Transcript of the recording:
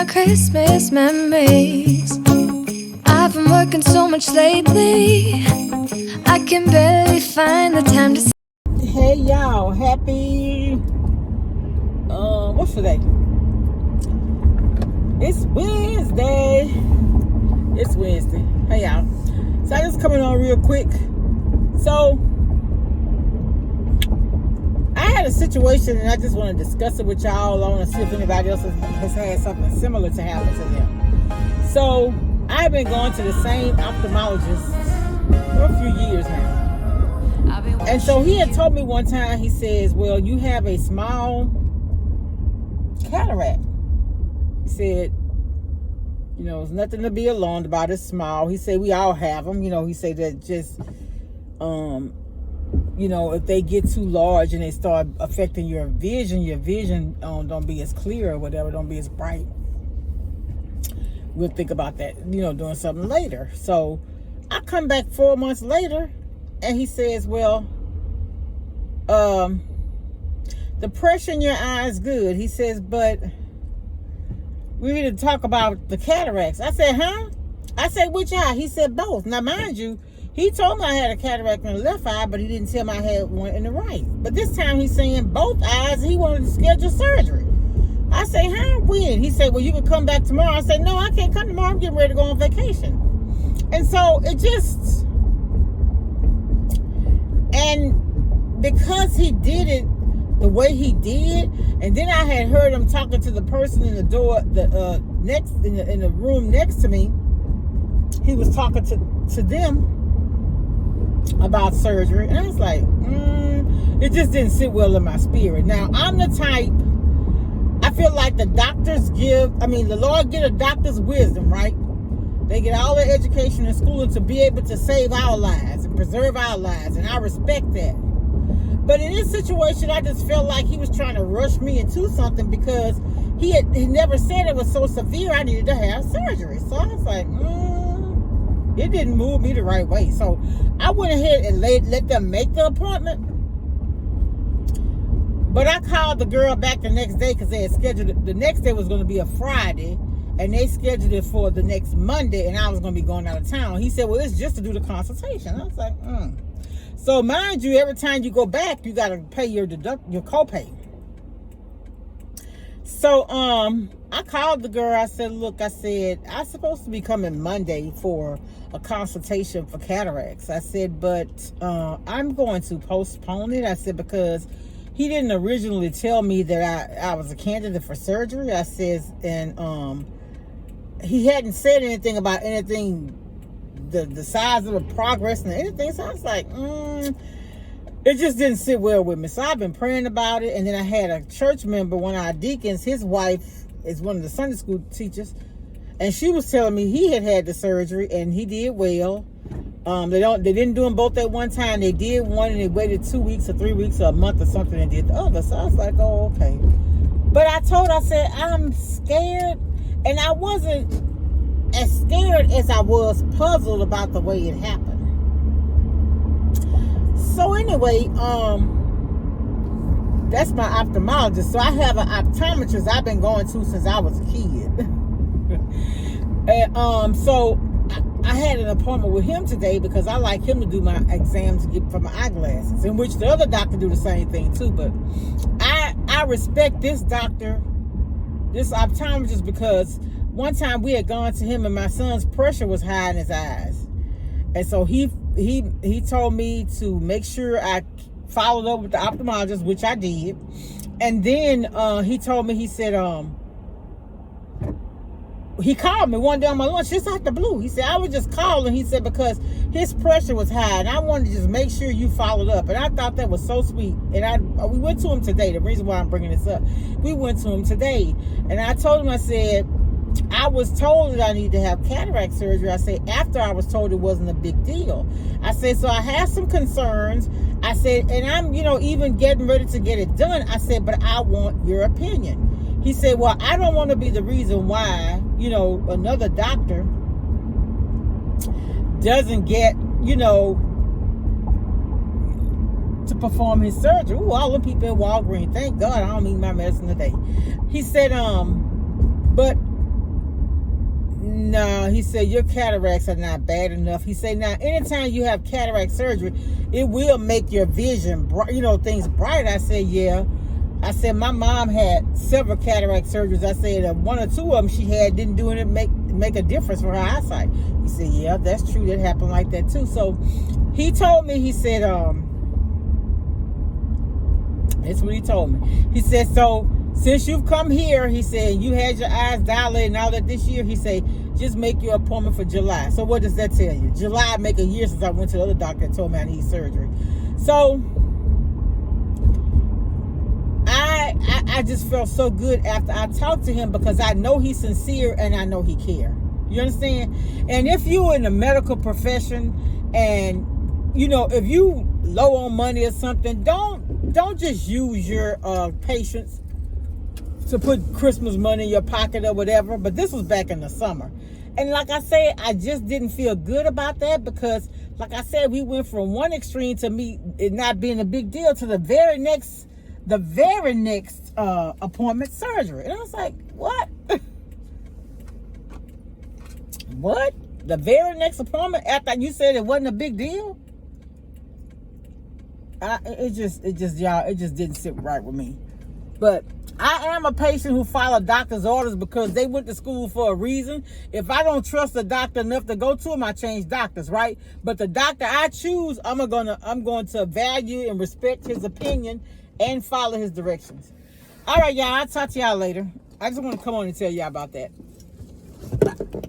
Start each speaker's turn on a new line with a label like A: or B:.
A: Christmas memories. I've been working so much lately, I can barely find the time to.
B: Hey y'all, happy what's today? It's Wednesday. Hey y'all. So I just coming on real quick. So I had a situation and I just want to discuss it with y'all. I want to see if anybody else has had something similar to happen to them. So I've been going to the same ophthalmologist for a few years now. And so he had told me one time, he says, well, you have a small cataract. He said, you know, it's nothing to be alarmed about. It's small. He said, we all have them. You know, he said that just, you know, if they get too large and they start affecting your vision don't be as clear or whatever, don't be as bright. We'll think about that, you know, doing something later. So I come back 4 months later and he says, well, the pressure in your eye is good. He says, but we need to talk about the cataracts. I said, huh? I said, which eye? He said, both. Now, mind you, he told me I had a cataract in the left eye, but he didn't tell me I had one in the right. But this time he's saying both eyes, he wanted to schedule surgery. I say, huh? When? He said, well, you can come back tomorrow. I said, no, I can't come tomorrow. I'm getting ready to go on vacation. And so it just, and because he did it the way he did, and then I had heard him talking to the person in the door, the next in the room next to me. He was talking to them about surgery, and I was like, it just didn't sit well in my spirit. Now I'm the type, I feel like the Lord get a doctor's wisdom, right? They get all their education and schooling to be able to save our lives and preserve our lives, and I respect that. But in this situation, I just felt like he was trying to rush me into something because he never said it was so severe I needed to have surgery. So I was like, it didn't move me the right way. So I went ahead and let them make the appointment. But I called the girl back the next day because they had scheduled it. The next day was going to be a Friday, and they scheduled it for the next Monday, and I was going to be going out of town. He said, well, it's just to do the consultation. I was like, So mind you, every time you go back, you got to pay your copay. So I called the girl. I said, look, I'm supposed to be coming Monday for a consultation for cataracts. I said, but I'm going to postpone it. I said, because he didn't originally tell me that I was a candidate for surgery. I says, and he hadn't said anything about anything, the size of the progress and anything. So I was like, it just didn't sit well with me. So I've been praying about it. And then I had a church member, one of our deacons, his wife is one of the Sunday school teachers, and she was telling me he had the surgery and he did well. They didn't do them both at one time. They did one and they waited 2 weeks or 3 weeks or a month or something and did the other. So I was like, oh, okay. But I said, I'm scared. And I wasn't as scared as I was puzzled about the way it happened. So anyway, that's my ophthalmologist. So I have an optometrist I've been going to since I was a kid. And so I had an appointment with him today because I like him to do my exams to get for my eyeglasses, in which the other doctor do the same thing too. But I respect this doctor, this optometrist, because one time we had gone to him and my son's pressure was high in his eyes. And so he told me to make sure I followed up with the ophthalmologist, which I did. And then he told me, he said, he called me one day on my lunch, just out the blue. He said, I was just calling. He said, because his pressure was high and I wanted to just make sure you followed up. And I thought that was so sweet. And we went to him today. The reason why I'm bringing this up, we went to him today. And I told him, I said, I was told that I need to have cataract surgery. I said, after I was told it wasn't a big deal. I said, so I have some concerns. I said, and I'm, even getting ready to get it done. I said, but I want your opinion. He said, well, I don't want to be the reason why, another doctor doesn't get, to perform his surgery. Ooh, all the people at Walgreens, thank God I don't need my medicine today. He said, but no, he said your cataracts are not bad enough. He said now anytime you have cataract surgery, it will make your vision, things bright. I said, yeah. I said my mom had several cataract surgeries. I said one or two of them she had didn't do it make a difference for her eyesight. He said, yeah, that's true. That happened like that too. So he told me, he said, that's what he told me. He said, so since you've come here, he said, you had your eyes dilated and all that this year, he said, just make your appointment for July. So what does that tell you? July make a year since I went to the other doctor and told me I need surgery. So I just felt so good after I talked to him because I know he's sincere and I know he cares. You understand? And if you're in the medical profession and, if you low on money or something, don't just use your patients to put Christmas money in your pocket or whatever. But this was back in the summer. And like I said, I just didn't feel good about that because, like I said, we went from one extreme to me it not being a big deal to the very next appointment, surgery. And I was like, what? What? The very next appointment after you said it wasn't a big deal? It just didn't sit right with me. But I am a patient who follow doctor's orders because they went to school for a reason. If I don't trust the doctor enough to go to him, I change doctors, right? But the doctor I choose, I'm going to value and respect his opinion and follow his directions. All right, y'all. I'll talk to y'all later. I just want to come on and tell y'all about that. Bye.